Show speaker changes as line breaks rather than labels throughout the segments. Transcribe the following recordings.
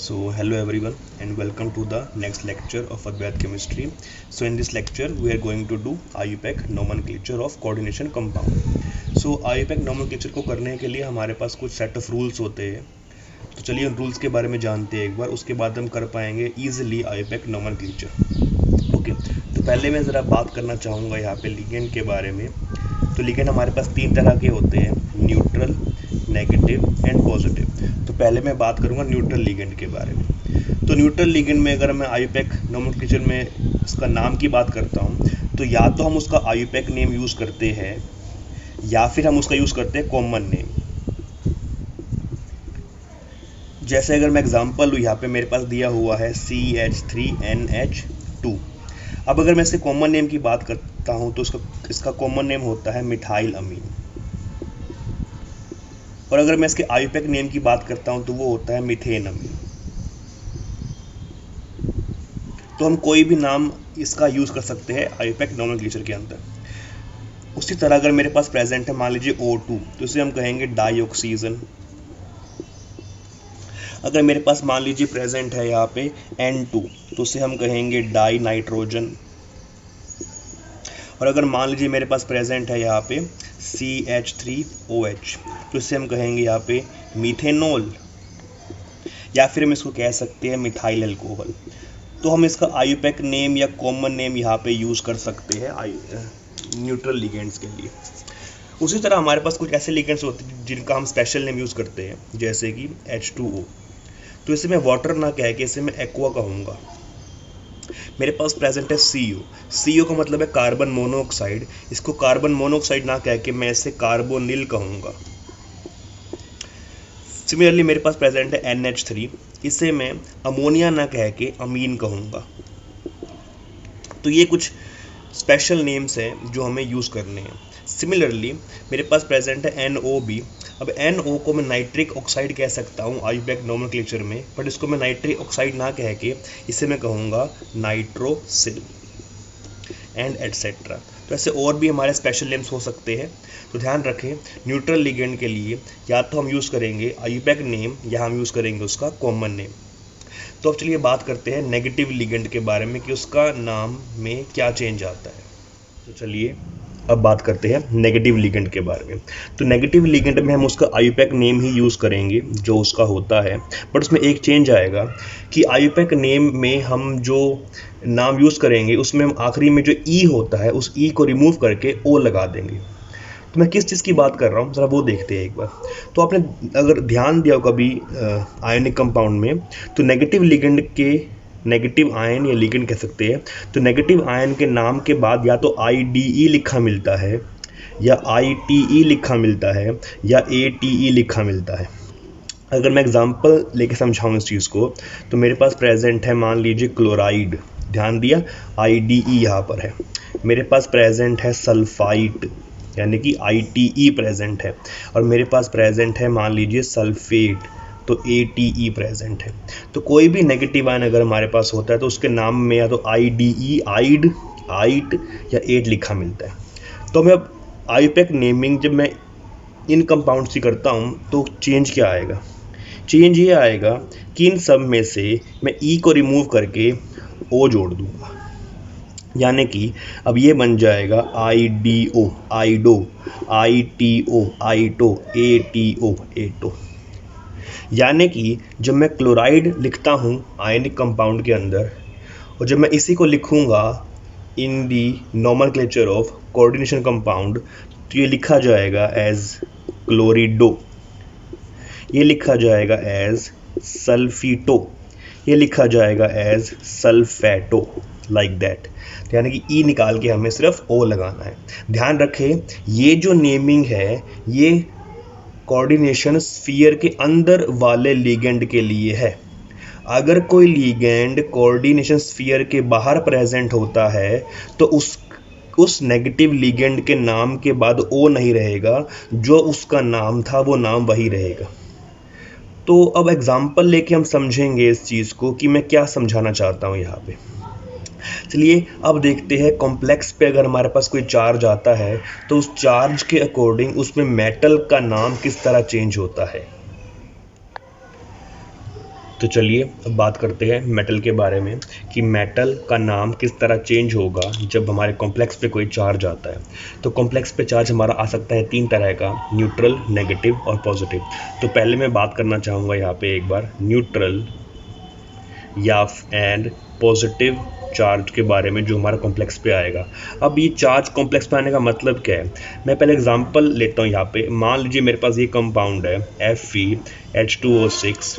Hello everyone and welcome to the next lecture of Advaita Chemistry. So in this lecture we are going to do IUPAC nomenclature of coordination compound. So IUPAC nomenclature को करने के लिए हमारे पास कुछ set of rules होते हैं. तो चलिए उन रूल्स के बारे में जानते हैं एक बार, उसके बाद हम कर पाएंगे ईजिली IUPAC nomenclature. ओके, तो पहले मैं ज़रा बात करना चाहूँगा यहाँ पे लिगेंड के बारे में. तो लिगेंड हमारे पास तीन तरह के होते हैं, न्यूट्रल, नेगेटिव एंड पॉजिटिव. तो पहले मैं बात करूंगा न्यूट्रल लिगेंड के बारे में. तो न्यूट्रल लिगेंड में अगर मैं IUPAC नोमेनक्लेचर में इसका नाम की बात करता हूं, तो या तो हम उसका IUPAC नेम यूज़ करते हैं या फिर हम उसका यूज़ करते हैं कॉमन नेम. जैसे अगर मैं एग्जांपल लूँ, यहाँ पे मेरे पास दिया हुआ है CH3NH2. अब अगर मैं इसके कॉमन नेम की बात करता हूँ तो इसका कॉमन नेम होता है मिथाइल अमीन. और अगर मैं इसके IUPAC नेम की बात करता हूं तो वो होता है मीथेन अमीन. तो हम कोई भी नाम इसका यूज कर सकते हैं IUPAC नोमेनक्लेचर के अंदर. उसी तरह अगर मेरे पास प्रेजेंट है मान लीजिए O2, तो इसे हम कहेंगे डाइऑक्सीजन. अगर मेरे पास मान लीजिए प्रेजेंट है यहाँ पे N2, तो उसे हम कहेंगे डाई नाइट्रोजन. और अगर मान लीजिए मेरे पास प्रेजेंट है यहाँ पे CH3OH, तो इसे हम कहेंगे यहाँ पे मीथेनॉल, या फिर हम इसको कह सकते हैं मिथाइल अल्कोहल. तो हम इसका IUPAC नेम या कॉमन नेम यहाँ पे यूज़ कर सकते हैं न्यूट्रल लिगेंड्स के लिए. उसी तरह हमारे पास कुछ ऐसे लिगेंड्स होते हैं जिनका हम स्पेशल नेम यूज़ करते हैं, जैसे कि H2O. तो इसे मैं वाटर ना कह के इसे मैं एक्वा कहूँगा. मेरे पास प्रेजेंट है CO का मतलब है कार्बन मोनोऑक्साइड. इसको कार्बन मोनोऑक्साइड ना कह के मैं इसे कार्बोनिल कहूँगा. सिमिलरली मेरे पास प्रेजेंट है NH3, इसे मैं अमोनिया ना कह के अमीन कहूँगा. तो ये कुछ स्पेशल नेम्स हैं जो हमें यूज़ करने हैं. सिमिलरली मेरे पास प्रेजेंट है NO भी. अब NO को मैं नाइट्रिक ऑक्साइड कह सकता हूँ IUPAC नोमेनक्लेचर में, बट इसको मैं नाइट्रिक ऑक्साइड ना कह के इसे मैं कहूँगा नाइट्रोसिल एंड एटसेट्रा. तो ऐसे और भी हमारे स्पेशल नेम्स हो सकते हैं. तो ध्यान रखें, न्यूट्रल लिगेंड के लिए या तो हम यूज़ करेंगे IUPAC नेम या हम यूज़ करेंगे उसका कॉमन नेम. तो अब चलिए बात करते हैं नेगेटिव लिगेंड के बारे में कि उसका नाम में क्या चेंज आता है. तो चलिए अब बात करते हैं नेगेटिव लिगेंड के बारे में. तो नेगेटिव लिगेंड में हम उसका IUPAC नेम ही यूज़ करेंगे जो उसका होता है, बट उसमें एक चेंज आएगा कि IUPAC नेम में हम जो नाम यूज़ करेंगे उसमें हम आखिरी में जो E होता है उस E को रिमूव करके O लगा देंगे. तो मैं किस चीज़ की बात कर रहा हूँ ज़रा वो देखते हैं एक बार. तो आपने अगर ध्यान दिया हो कभी आयनिक कंपाउंड में, तो नेगेटिव लिगेंड के नेगेटिव आयन या लिगेंड कह सकते हैं, तो नेगेटिव आयन के नाम के बाद या तो IDE लिखा मिलता है या ITE लिखा मिलता है या ATE लिखा मिलता है. अगर मैं एग्जांपल लेके समझाऊँ इस चीज़ को, तो मेरे पास प्रेजेंट है मान लीजिए क्लोराइड. ध्यान दिया, IDE यहाँ पर है. मेरे पास प्रेजेंट है सल्फाइट, यानी कि ITE प्रेजेंट है. और मेरे पास प्रेजेंट है मान लीजिए सल्फेट, तो ATE प्रेजेंट है. तो कोई भी नेगेटिव आयन अगर हमारे पास होता है तो उसके नाम में या तो IDE, आइड, आइट या एट लिखा मिलता है. तो मैं अब IUPAC नेमिंग जब मैं इन कंपाउंड्स की करता हूँ तो चेंज क्या आएगा? चेंज ये आएगा कि इन सब में से मैं E को रिमूव करके O जोड़ दूँगा, यानी कि अब ये बन जाएगा IDO, आइडो, ITO, आइटो, ATO, एटो. यानी कि जब मैं क्लोराइड लिखता हूँ आयनिक कंपाउंड के अंदर, और जब मैं इसी को लिखूँगा इन दी नोमेनक्लेचर ऑफ कोऑर्डिनेशन कंपाउंड, तो ये लिखा जाएगा एज क्लोरिडो, ये लिखा जाएगा एज सल्फीटो, ये लिखा जाएगा एज सल्फेटो, लाइक दैट. यानी कि E निकाल के हमें सिर्फ O लगाना है. ध्यान रखें, ये जो नेमिंग है ये कोऑर्डिनेशन स्फीयर के अंदर वाले लिगेंड के लिए है. अगर कोई लिगेंड कोऑर्डिनेशन स्फीयर के बाहर प्रेजेंट होता है तो उस नेगेटिव लिगेंड के नाम के बाद O नहीं रहेगा, जो उसका नाम था वो नाम वही रहेगा. तो अब एग्जाम्पल लेके हम समझेंगे इस चीज़ को कि मैं क्या समझाना चाहता हूँ यहाँ पे. चलिए अब देखते हैं कॉम्प्लेक्स पे अगर हमारे पास कोई चार्ज आता है तो उस चार्ज के अकॉर्डिंग उसमें मेटल का नाम किस तरह चेंज होता है. तो चलिए अब बात करते हैं मेटल के बारे में कि मेटल का नाम किस तरह चेंज होगा जब हमारे कॉम्प्लेक्स पे कोई चार्ज आता है। तो कॉम्प्लेक्स पे चार्ज हमारा आ सकता है 3 तरह का, न्यूट्रल, नेगेटिव और पॉजिटिव। तो पहले मैं बात करना चाहूँगा यहाँ पे एक बार न्यूट्रल या एंड पॉजिटिव चार्ज के बारे में जो हमारा कॉम्प्लेक्स पे आएगा। अब ये चार्ज कॉम्प्लेक्स पे आने का मतलब क्या है, मैं पहले एग्जांपल लेता हूँ। यहाँ पे मान लीजिए मेरे पास ये कंपाउंड है FeH2O6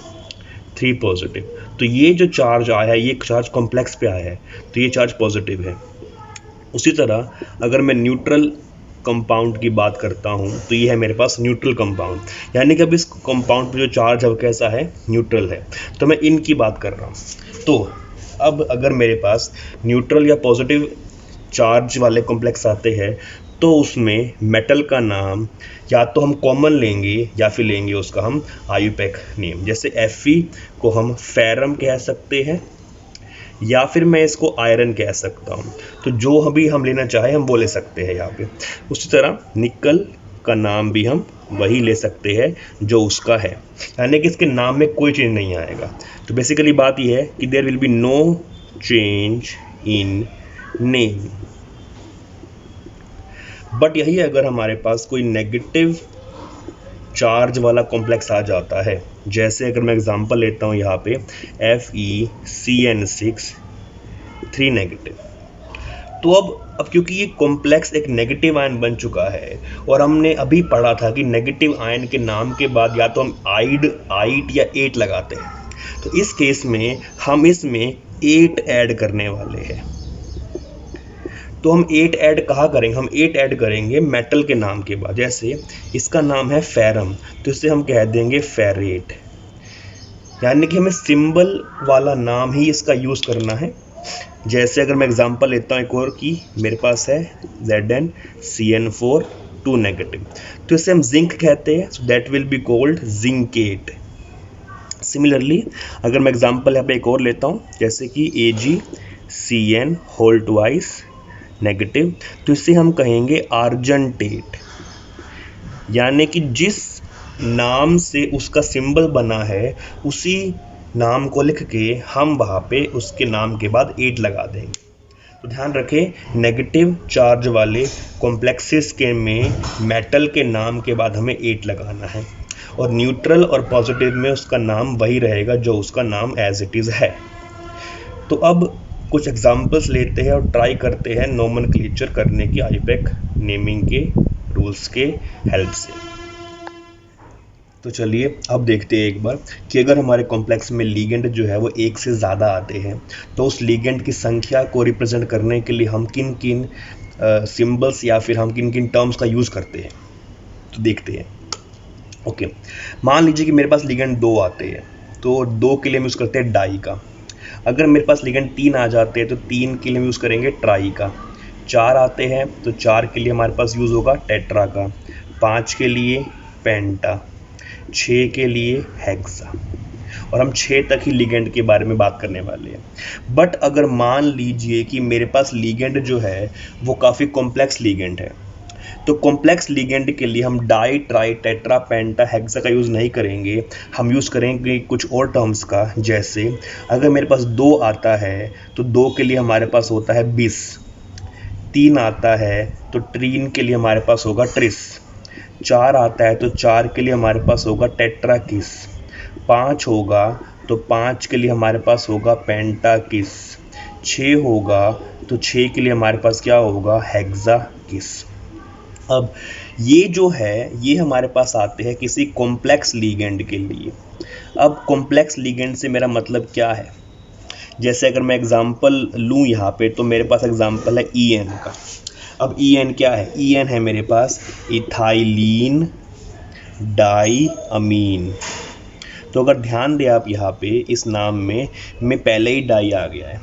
3 पॉजिटिव। तो ये जो चार्ज आया है ये चार्ज कॉम्प्लेक्स पे आया है, तो ये चार्ज पॉजिटिव है। उसी तरह अगर मैं न्यूट्रल कंपाउंड की बात करता हूँ तो ये है मेरे पास न्यूट्रल कंपाउंड, यानी कि अब इस कंपाउंड पे जो चार्ज है वो कैसा है, न्यूट्रल है। तो मैं इनकी बात कर रहा हूँ। तो अब अगर मेरे पास न्यूट्रल या पॉजिटिव चार्ज वाले कॉम्प्लेक्स आते हैं तो उसमें मेटल का नाम या तो हम कॉमन लेंगे या फिर लेंगे उसका हम आयुपैक नेम। जैसे Fe को हम फेरम कह सकते हैं या फिर मैं इसको आयरन कह सकता हूँ। तो जो अभी हम लेना चाहे हम वो ले सकते हैं यहाँ पे। उसी तरह निकल का नाम भी हम वही ले सकते हैं जो उसका है, यानी कि इसके नाम में कोई चेंज नहीं आएगा। तो बेसिकली बात यह है कि there will be no change in name. But यही अगर हमारे पास कोई नेगेटिव चार्ज वाला कॉम्प्लेक्स आ जाता है, जैसे अगर मैं एग्जांपल लेता हूँ यहाँ पे FeCN6 3 नेगेटिव। तो अब क्योंकि ये कॉम्प्लेक्स एक नेगेटिव आयन बन चुका है और हमने अभी पढ़ा था कि नेगेटिव आयन के नाम के बाद या तो हम आइड या 8 लगाते हैं, तो इस केस में हम इसमें 8 ऐड करने वाले हैं। तो हम 8 ऐड कहाँ करेंगे, हम 8 ऐड करेंगे मेटल के नाम के बाद। जैसे इसका नाम है फेरम, तो इसे हम कह देंगे फेरेट, यानी कि हमें सिंबल वाला नाम ही इसका यूज़ करना है। जैसे अगर मैं एग्जांपल लेता हूँ एक और की, मेरे पास है ZnCN4 2 नेगेटिव, तो इसे हम जिंक कहते हैं, सो that will be called zincate. Similarly अगर मैं एग्जांपल यहाँ पे एक और लेता हूँ, जैसे कि AgCN होल ट्वाइस नेगेटिव, तो इसे हम कहेंगे आर्जेंटेट, यानी कि जिस नाम से उसका सिंबल बना है उसी नाम को लिख के हम वहाँ पे उसके नाम के बाद 8 लगा देंगे। तो ध्यान रखें, नेगेटिव चार्ज वाले कॉम्प्लेक्सेस के में मेटल के नाम के बाद हमें 8 लगाना है, और न्यूट्रल और पॉजिटिव में उसका नाम वही रहेगा जो उसका नाम एज इट इज़ है। तो अब कुछ एग्जांपल्स लेते हैं और ट्राई करते हैं नोमेनक्लेचर करने की आयुपैक नेमिंग के रूल्स के हेल्प से। तो चलिए अब देखते हैं एक बार कि अगर हमारे कॉम्प्लेक्स में लीगेंड जो है वो एक से ज़्यादा आते हैं तो उस लीगेंड की संख्या को रिप्रेजेंट करने के लिए हम किन किन सिंबल्स या फिर हम किन किन टर्म्स का यूज़ करते हैं। तो देखते हैं। ओके, मान लीजिए कि मेरे पास लीगेंड 2 आते हैं, तो 2 के लिए हम यूज़ करते हैं डाई का। अगर मेरे पास लिगेंड 3 आ जाते हैं तो 3 के लिए हम यूज़ करेंगे ट्राई का। 4 आते हैं तो 4 के लिए हमारे पास यूज़ होगा टेट्रा का। 5 के लिए पेंटा, 6 के लिए हेक्सा, और हम 6 तक ही लिगेंड के बारे में बात करने वाले हैं। बट अगर मान लीजिए कि मेरे पास लिगेंड जो है वो काफ़ी कॉम्प्लेक्स लिगेंड है, तो कॉम्प्लेक्स लिगेंड के लिए हम डाई, ट्राई, टेट्रा, पेंटा, हेक्सा का यूज़ नहीं करेंगे, हम यूज़ करेंगे कुछ और टर्म्स का। जैसे अगर मेरे पास 2 आता है तो 2 के लिए हमारे पास होता है बिस, 3 आता है तो ट्रीन के लिए हमारे पास होगा ट्रिस, 4 आता है तो 4 के लिए हमारे पास होगा टेट्रा किस, 5 होगा तो 5 के लिए हमारे पास होगा पेंटा किस, 6 होगा तो 6 के लिए हमारे पास क्या होगा, हेक्सा किस। अब ये जो है ये हमारे पास आते हैं किसी कॉम्प्लेक्स लिगेंड के लिए। अब कॉम्प्लेक्स लिगेंड से मेरा मतलब क्या है, जैसे अगर मैं एग्जांपल लूँ यहाँ पे तो मेरे पास एग्जांपल है EN का। अब EN क्या है, EN है मेरे पास इथाइलिन डाई अमीन। तो अगर ध्यान दें आप यहाँ पे इस नाम में पहले ही डाई आ गया है,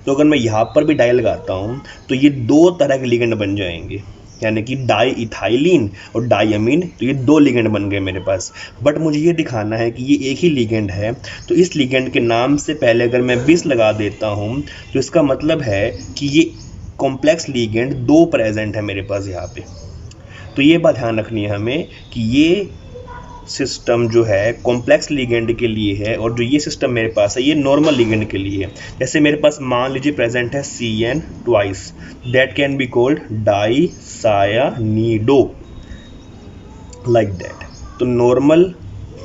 तो अगर मैं यहाँ पर भी डाई लगाता हूँ तो ये 2 तरह के लिगेंड बन जाएंगे, यानी कि डाई इथाइलिन और डाई अमीन, तो ये 2 लिगेंड बन गए मेरे पास। बट मुझे ये दिखाना है कि ये एक ही लिगेंड है, तो इस लिगेंड के नाम से पहले अगर मैं बिस लगा देता हूँ तो इसका मतलब है कि ये कॉम्प्लेक्स लिगेंड 2 प्रेजेंट है मेरे पास यहाँ पे। तो ये बात ध्यान रखनी है हमें कि ये सिस्टम जो है कॉम्प्लेक्स लिगेंड के लिए है और जो ये सिस्टम मेरे पास है ये नॉर्मल लिगेंड के लिए है। जैसे मेरे पास मान लीजिए प्रेजेंट है CN twice, that can be called dicyanido, like that. तो नॉर्मल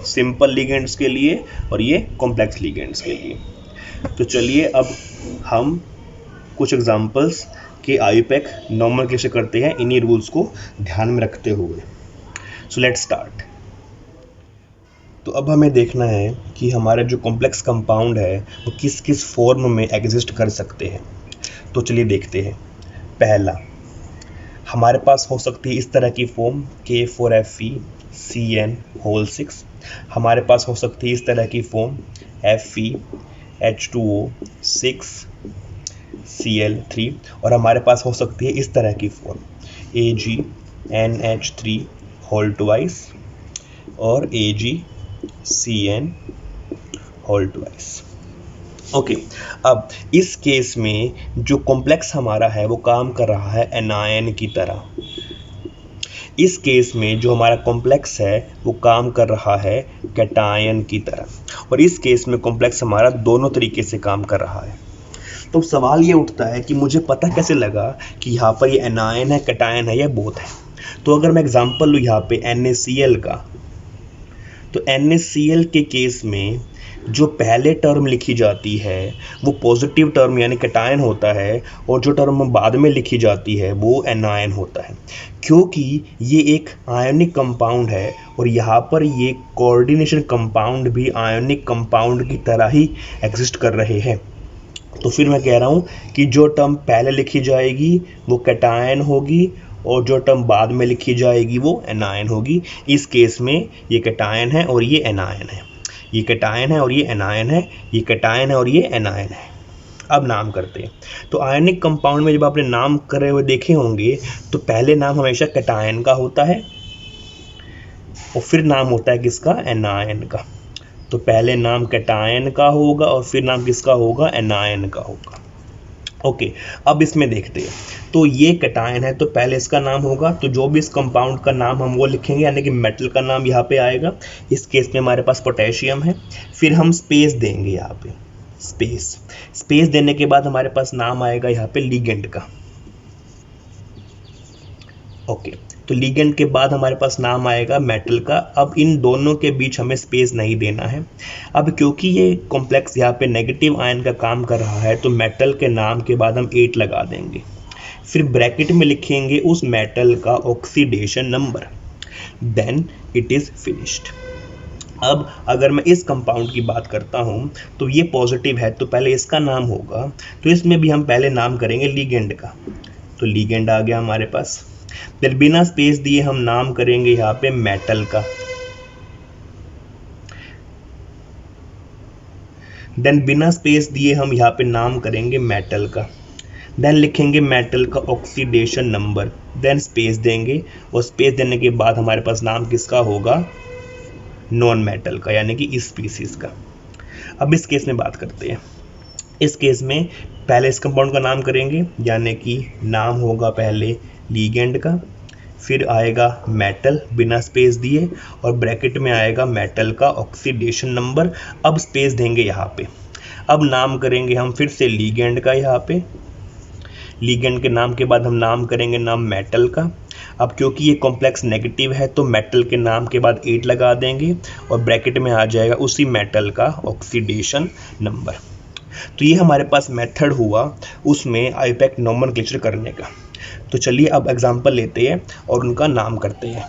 सिंपल लिगेंड्स के लिए और ये कॉम्प्लेक्स लिगेंड्स के लिए। तो चलिए अब हम कुछ एग्जांपल्स के आईयूपैक नॉमेनक्लेचर करते हैं इन्हीं रूल्स को ध्यान में रखते हुए। So let's start. तो अब हमें देखना है कि हमारा जो कॉम्प्लेक्स कंपाउंड है वो किस किस फॉर्म में एग्जिस्ट कर सकते हैं। तो चलिए देखते हैं। पहला, हमारे पास हो सकती है इस तरह की फॉर्म K4FeCN6। हमारे पास हो सकती है इस तरह की फॉर्म FeH2O6Cl3, और हमारे पास हो सकती है इस तरह की फॉर्म AgNH3 होल ट्वाइस और AgCN होल ट्वाइस। ओके, अब इस केस में जो कॉम्प्लेक्स हमारा है वो काम कर रहा है एनायन की तरह। इस केस में जो हमारा कॉम्प्लेक्स है वो काम कर रहा है कैटायन की तरह, और इस केस में कॉम्प्लेक्स हमारा दोनों तरीके से काम कर रहा है। तो सवाल ये उठता है कि मुझे पता कैसे लगा कि यहाँ पर ये एनायन है, कैटायन है या बोथ है। तो अगर मैं एग्जांपल लूँ यहाँ पे NaCl का, तो NaCl के केस में जो पहले टर्म लिखी जाती है वो पॉजिटिव टर्म यानी कैटायन होता है, और जो टर्म बाद में लिखी जाती है वो एनायन होता है, क्योंकि ये एक आयनिक कंपाउंड है और यहाँ पर ये कोऑर्डिनेशन कंपाउंड भी आयनिक कंपाउंड की तरह ही एग्जिस्ट कर रहे हैं। तो फिर मैं कह रहा हूँ कि जो टर्म पहले लिखी जाएगी वो कैटायन होगी और जो टर्म बाद में लिखी जाएगी वो एनायन होगी। इस केस में ये कैटायन है और ये एनायन है, ये कैटायन है और ये एनायन है, ये कैटायन है और ये एनायन है। अब नाम करते हैं। तो आयनिक कंपाउंड में जब आपने नाम करे हुए देखे होंगे तो पहले नाम हमेशा कैटायन का होता है और फिर नाम होता है किसका, एनायन का। तो पहले नाम कैटायन का होगा और फिर नाम किसका होगा, एनायन का होगा। ओके, अब इसमें देखते हैं। तो ये कैटायन है तो पहले इसका नाम होगा, तो जो भी इस कंपाउंड का नाम हम वो लिखेंगे, यानी कि मेटल का नाम यहाँ पे आएगा। इस केस में हमारे पास पोटेशियम है, फिर हम स्पेस देंगे यहाँ पे, स्पेस देने के बाद हमारे पास नाम आएगा यहाँ पे लिगेंड का। ओके, तो लिगेंड के बाद हमारे पास नाम आएगा मेटल का। अब इन दोनों के बीच हमें स्पेस नहीं देना है। अब क्योंकि ये कॉम्प्लेक्स यहाँ पे नेगेटिव आयन का काम कर रहा है तो मेटल के नाम के बाद हम 8 लगा देंगे, फिर ब्रैकेट में लिखेंगे उस मेटल का oxidation number, then it is finished. अब अगर मैं इस कंपाउंड की बात करता हूँ तो ये पॉजिटिव है तो पहले इसका नाम होगा, तो इसमें भी हम पहले नाम करेंगे लिगेंड का। तो लिगेंड आ गया हमारे पास। फिर बिना स्पेस दिए हम नाम करेंगे यहाँ पे मेटल का, देन बिना स्पेस दिए हम यहाँ पे नाम करेंगे मेटल का, देन लिखेंगे मेटल का ऑक्सीडेशन नंबर, देन स्पेस देंगे, और स्पेस देने के बाद हमारे पास नाम किसका होगा, नॉन मेटल का, यानी कि इस स्पीसीज का। अब इस केस में बात करते हैं। इस केस में पहले इस कंपाउंड का नाम करेंगे, यानी कि नाम होगा पहले लिगेंड का, फिर आएगा मेटल बिना स्पेस दिए, और ब्रैकेट में आएगा मेटल का ऑक्सीडेशन नंबर। अब स्पेस देंगे यहाँ पे। अब नाम करेंगे हम फिर से लिगेंड का, यहाँ पे लिगेंड के नाम के बाद हम नाम करेंगे नाम मेटल का। अब क्योंकि ये कॉम्प्लेक्स नेगेटिव है तो मेटल के नाम के बाद 8 लगा देंगे और ब्रैकेट में आ जाएगा उसी मेटल का ऑक्सीडेशन नंबर। तो ये हमारे पास मेथड हुआ उसमें आईयूपैक नोमेनक्लेचर करने का। तो चलिए अब एग्जांपल लेते हैं और उनका नाम करते हैं।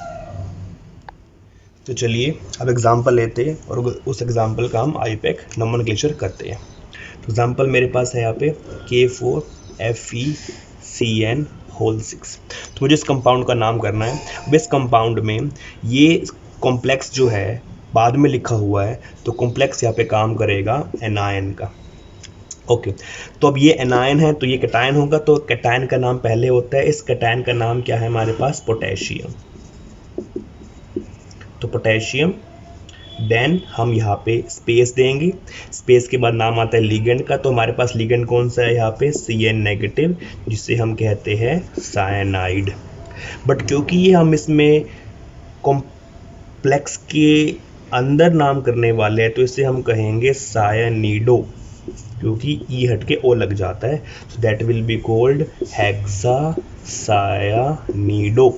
तो चलिए अब एग्जांपल लेते हैं और उस एग्जांपल का हम आईयूपैक नोमेनक्लेचर करते हैं। तो एग्जांपल मेरे पास है यहाँ पे K4FeCN6। तो मुझे इस कंपाउंड का नाम करना है। अब इस कंपाउंड में ये कॉम्प्लेक्स जो है बाद में लिखा हुआ है, तो कॉम्प्लेक्स यहाँ पे काम करेगा एनायन का। ओके, तो अब ये एनायन है तो ये कैटायन होगा, तो कैटायन का नाम पहले होता है। इस कैटायन का नाम क्या है हमारे पास, पोटेशियम। तो पोटेशियम, देन हम यहाँ पे स्पेस देंगे, स्पेस के बाद नाम आता है लिगेंड का। तो हमारे पास लिगेंड कौन सा है यहाँ पे, Cn नेगेटिव, जिसे हम कहते हैं साइनाइड। बट क्योंकि ये हम इसमें कॉम्प्लेक्स के अंदर नाम करने वाले हैं तो इसे हम कहेंगे सायनिडो, क्योंकि ई हट के ओ लग जाता है, so that will be called hexacyanido.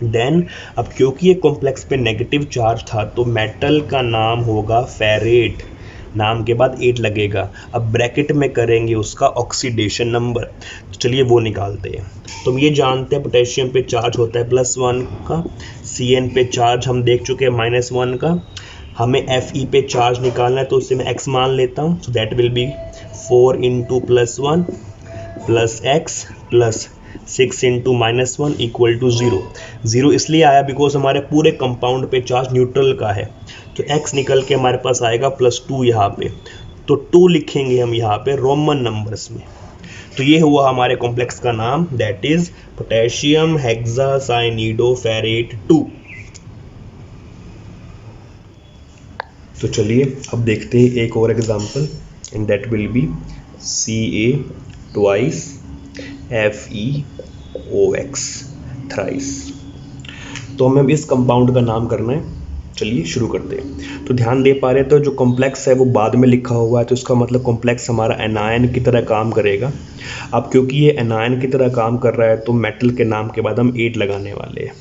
Then अब क्योंकि ये कॉम्प्लेक्स पे नेगेटिव चार्ज था तो मेटल का नाम होगा फेरेट, नाम के बाद 8 लगेगा। अब ब्रैकेट में करेंगे उसका ऑक्सीडेशन नंबर, तो चलिए वो निकालते हैं। तो हम ये जानते हैं पोटेशियम पे चार्ज होता है +1 का, Cn पे चार्ज हम देख चुके हैं -1 का, हमें Fe पे चार्ज निकालना है तो उसे मैं x मान लेता हूँ, सो दैट विल बी 4 × +1 + x + 6 × -1 = 0। 0 इसलिए आया बिकॉज हमारे पूरे कंपाउंड पे चार्ज न्यूट्रल का है, तो x निकल के हमारे पास आएगा +2 यहाँ पे, तो 2 लिखेंगे हम यहाँ पे रोमन नंबर्स में। तो ये हुआ हमारे कॉम्प्लेक्स का नाम, दैट इज पोटेशियम हेक्सासाइनिडोफेरेट 2। तो चलिए अब देखते हैं एक और example, and that will B CA2FeOX thrice. तो हमें इस कंपाउंड का नाम करना है, चलिए शुरू करते हैं। तो ध्यान दे पा रहे हैं तो जो कॉम्प्लेक्स है वो बाद में लिखा हुआ है, तो इसका मतलब कॉम्प्लेक्स हमारा एनायन की तरह काम करेगा। अब क्योंकि ये एनायन की तरह काम कर रहा है तो मेटल के नाम के बाद हम 8 लगाने वाले हैं।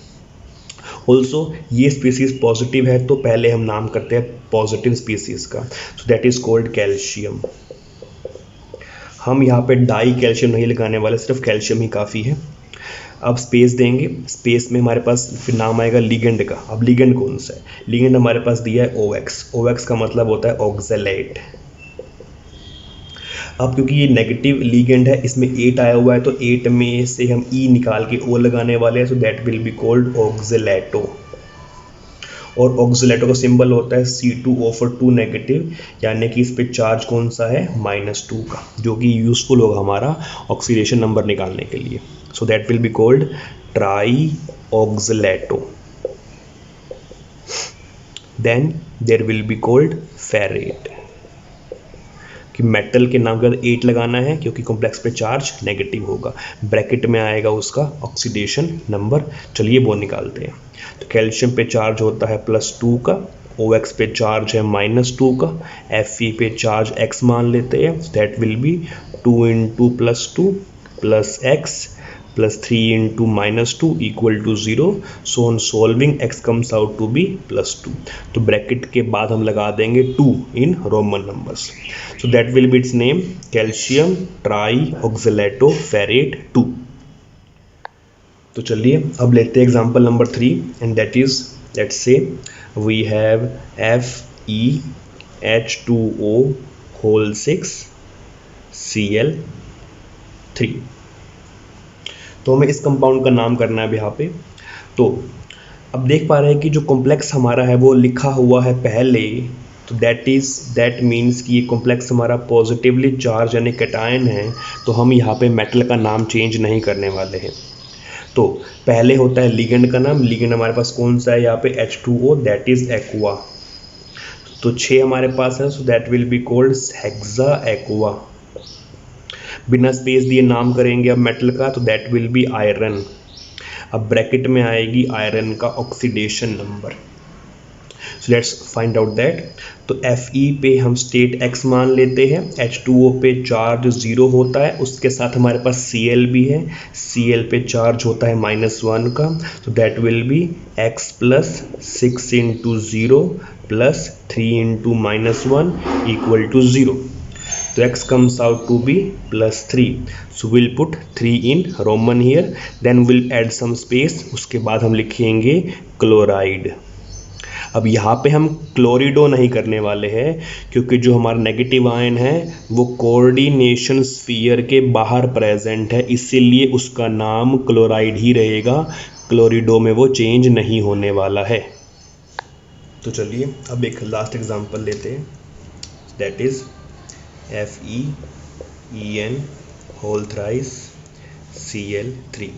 ऑल्सो ये स्पीसीज पॉजिटिव है तो पहले हम नाम करते हैं पॉजिटिव स्पीसीज का, so that is called calcium. हम यहाँ पे डाई कैल्शियम नहीं लगाने वाले, सिर्फ कैल्शियम ही काफ़ी है। अब स्पेस देंगे, स्पेस में हमारे पास फिर नाम आएगा लिगेंड का। अब लिगेंड कौन सा है, लिगेंड हमारे पास दिया है OX। OX का मतलब होता है ऑक्जेलेट। अब क्योंकि ये नेगेटिव लिगेंड है, इसमें 8 आया हुआ है तो 8 में से हम E निकाल के O लगाने वाले हैं, सो that will be called oxalato. और ऑक्जेलेटो का सिंबल होता है C2O for 2 नेगेटिव, यानी कि इस पे चार्ज कौन सा है -2 का, जो कि यूजफुल होगा हमारा ऑक्सीडेशन नंबर निकालने के लिए। So that will be called trioxalato. Then there will be called ferrate, कि मेटल के नाम के बाद 8 लगाना है क्योंकि कॉम्प्लेक्स पे चार्ज नेगेटिव होगा, ब्रैकेट में आएगा उसका ऑक्सीडेशन नंबर। चलिए वो निकालते हैं। तो कैल्शियम पे चार्ज होता है +2 का, OX पे चार्ज है -2 का, Fe पे चार्ज x मान लेते हैं, that will B 2 × +2 + x + 3 × -2 = 0। So on solving x comes out to be +2, तो ब्रैकेट के बाद हम लगा देंगे 2 in Roman numbers, so that will be its name calcium trioxalatoferrate 2। तो चलिए अब लेते हैं example number 3, and that is, let's say we have FeH2O6 Cl3। तो हमें इस कंपाउंड का नाम करना है यहाँ पे। तो अब देख पा रहे हैं कि जो कॉम्प्लेक्स हमारा है वो लिखा हुआ है पहले, तो दैट मीन्स कि ये कॉम्प्लेक्स हमारा पॉजिटिवली चार्ज यानी कैटायन है, तो हम यहाँ पे मेटल का नाम चेंज नहीं करने वाले हैं। तो पहले होता है लिगेंड का नाम, लिगेंड हमारे पास कौन सा है यहाँ पे H2O, दैट इज एक्वा। तो 6 हमारे पास है, so that will be called hexa aqua. बिना स्पेस दिए नाम करेंगे अब मेटल का, तो दैट विल बी आयरन। अब ब्रैकेट में आएगी आयरन का oxidation number, so let's find out that. तो Fe पे हम स्टेट x मान लेते हैं, H2O पे चार्ज 0 होता है, उसके साथ हमारे पास Cl भी है, Cl पे चार्ज होता है -1 का, तो that will B x + 6 × 0 + 3 × -1 = 0। So x comes out to be +3, so we'll put 3 in Roman here, then we'll add some space, उसके बाद हम लिखेंगे क्लोराइड। अब यहाँ पे हम क्लोरिडो नहीं करने वाले हैं क्योंकि जो हमारा नेगेटिव आयन है वो कोऑर्डिनेशन स्फीयर के बाहर प्रेजेंट है, इसीलिए उसका नाम क्लोराइड ही रहेगा, क्लोरिडो में वो चेंज नहीं होने वाला है। तो चलिए अब एक लास्ट एग्जांपल लेते हैं, that is FeN3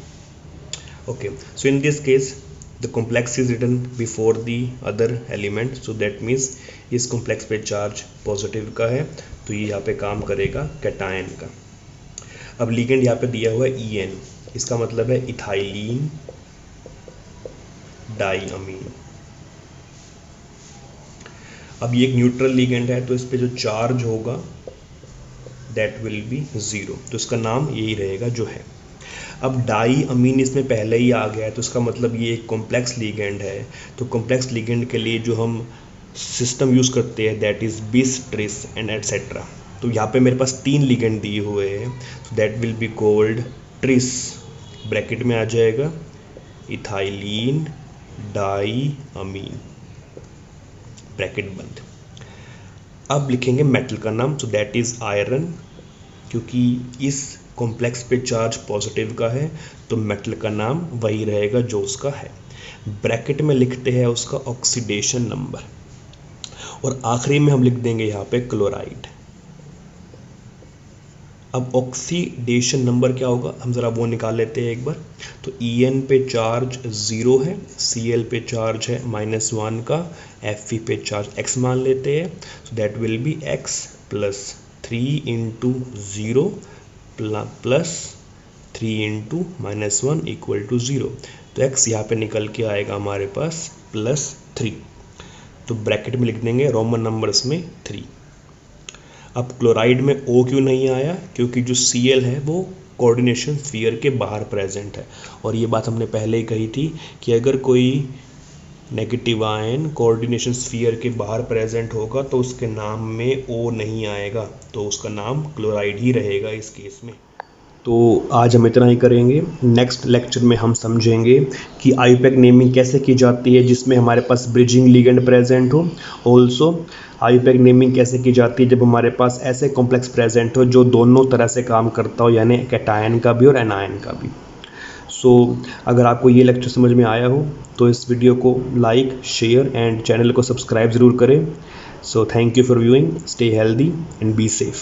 okay, so in this case the complex is written before the other element, so that means इस complex पे चार्ज पॉजिटिव का है तो ये यहाँ पे काम करेगा कैटायन का। अब लिगेंड यहाँ पे दिया हुआ है En, इसका मतलब है इथाइलिन डाईअमीन। अब ये एक न्यूट्रल लिगेंड है तो इस पे जो चार्ज होगा दैट विल बी 0, तो इसका नाम यही रहेगा जो है। अब डाई अमीन इसमें पहले ही आ गया है तो इसका मतलब ये एक कॉम्प्लेक्स लिगेंड है। तो कॉम्प्लेक्स लिगेंड के लिए जो हम सिस्टम यूज़ करते हैं दैट इज़ बिस, ट्रिस एंड एटसेट्रा। तो यहाँ पे मेरे पास 3 लिगेंड दिए हुए हैं, तो that will be called tris, bracket में आ जाएगा इथाइलिन डाई अमीन, ब्रैकेट बंद। अब लिखेंगे मेटल का नाम, तो दैट इज़ आयरन, क्योंकि इस कॉम्प्लेक्स पे चार्ज पॉजिटिव का है तो मेटल का नाम वही रहेगा जो उसका है। ब्रैकेट में लिखते हैं उसका ऑक्सीडेशन नंबर, और आखिरी में हम लिख देंगे यहाँ पे क्लोराइड। अब ऑक्सीडेशन नंबर क्या होगा हम ज़रा वो निकाल लेते हैं एक बार। तो En पे चार्ज 0 है, Cl पे चार्ज है -1 का, Fe पे चार्ज x मान लेते हैं, so that will be x plus 3 into 0 plus 3 into -1 equal to 0। तो x यहाँ पे निकल के आएगा हमारे पास +3, तो ब्रैकेट में लिख देंगे रोमन नंबर्स में 3। अब क्लोराइड में O क्यों नहीं आया, क्योंकि जो Cl है वो कोऑर्डिनेशन स्फीयर के बाहर प्रेजेंट है, और ये बात हमने पहले ही कही थी कि अगर कोई नेगेटिव आयन कोऑर्डिनेशन स्फीयर के बाहर प्रेजेंट होगा तो उसके नाम में O नहीं आएगा, तो उसका नाम क्लोराइड ही रहेगा इस केस में। तो आज हम इतना ही करेंगे। नेक्स्ट लेक्चर में हम समझेंगे कि आईयूपैक नेमिंग कैसे की जाती है जिसमें हमारे पास ब्रिजिंग लिगेंड प्रेजेंट हो। ऑल्सो आईयूपैक नेमिंग कैसे की जाती है जब हमारे पास ऐसे कॉम्प्लेक्स प्रेजेंट हो जो दोनों तरह से काम करता हो, यानी कैटायन का भी और एनायन का भी। सो अगर आपको ये लेक्चर समझ में आया हो तो इस वीडियो को लाइक, शेयर एंड चैनल को सब्सक्राइब ज़रूर करें। So thank you for viewing, stay healthy and be safe.